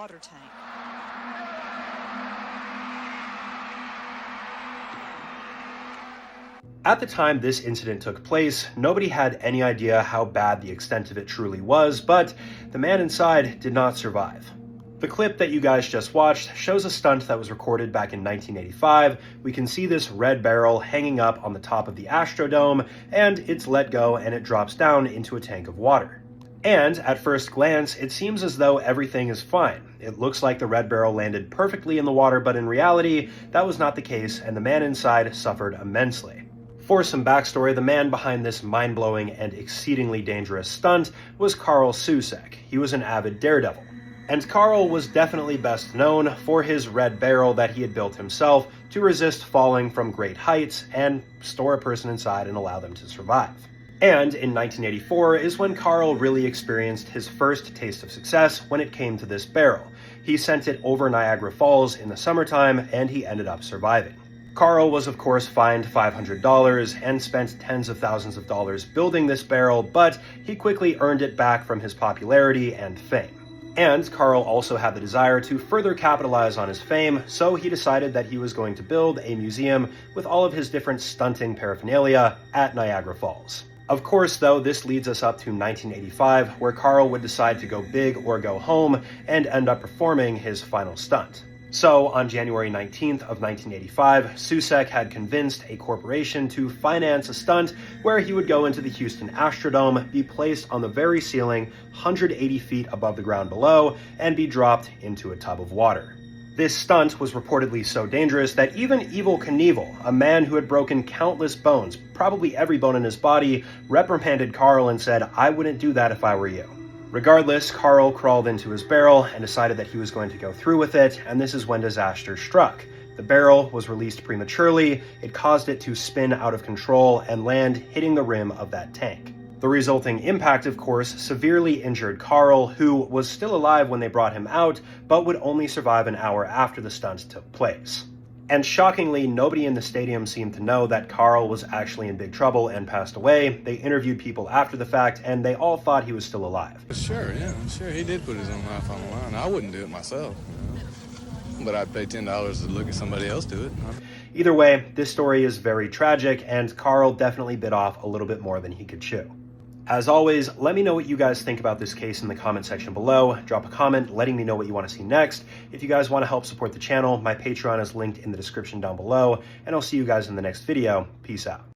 water tank. At the time this incident took place, nobody had any idea how bad the extent of it truly was, but the man inside did not survive. The clip that you guys just watched shows a stunt that was recorded back in 1985. We can see this red barrel hanging up on the top of the Astrodome, and it's let go and it drops down into a tank of water. And at first glance, it seems as though everything is fine. It looks like the red barrel landed perfectly in the water, but in reality, that was not the case, and the man inside suffered immensely. For some backstory, the man behind this mind-blowing and exceedingly dangerous stunt was Carl Susek. He was an avid daredevil. And Carl was definitely best known for his red barrel that he had built himself to resist falling from great heights and store a person inside and allow them to survive. And in 1984 is when Carl really experienced his first taste of success when it came to this barrel. He sent it over Niagara Falls in the summertime and he ended up surviving. Carl was of course fined $500 and spent tens of thousands of dollars building this barrel, but he quickly earned it back from his popularity and fame. And Carl also had the desire to further capitalize on his fame, so he decided that he was going to build a museum with all of his different stunting paraphernalia at Niagara Falls. Of course, though, this leads us up to 1985, where Carl would decide to go big or go home and end up performing his final stunt. So, on January 19th of 1985, Susek had convinced a corporation to finance a stunt where he would go into the Houston Astrodome, be placed on the very ceiling, 180 feet above the ground below, and be dropped into a tub of water. This stunt was reportedly so dangerous that even Evel Knievel, a man who had broken countless bones, probably every bone in his body, reprimanded Carl and said, "I wouldn't do that if I were you." Regardless, Carl crawled into his barrel and decided that he was going to go through with it, and this is when disaster struck. The barrel was released prematurely, it caused it to spin out of control and land hitting the rim of that tank. The resulting impact, of course, severely injured Carl, who was still alive when they brought him out, but would only survive an hour after the stunt took place. And shockingly, nobody in the stadium seemed to know that Carl was actually in big trouble and passed away. They interviewed people after the fact, and they all thought he was still alive. Sure, he did put his own life on the line. I wouldn't do it myself, but I'd pay $10 to look at somebody else do it. Either way, this story is very tragic, and Carl definitely bit off a little bit more than he could chew. As always, let me know what you guys think about this case in the comment section below. Drop a comment letting me know what you want to see next. If you guys want to help support the channel, my Patreon is linked in the description down below, and I'll see you guys in the next video. Peace out.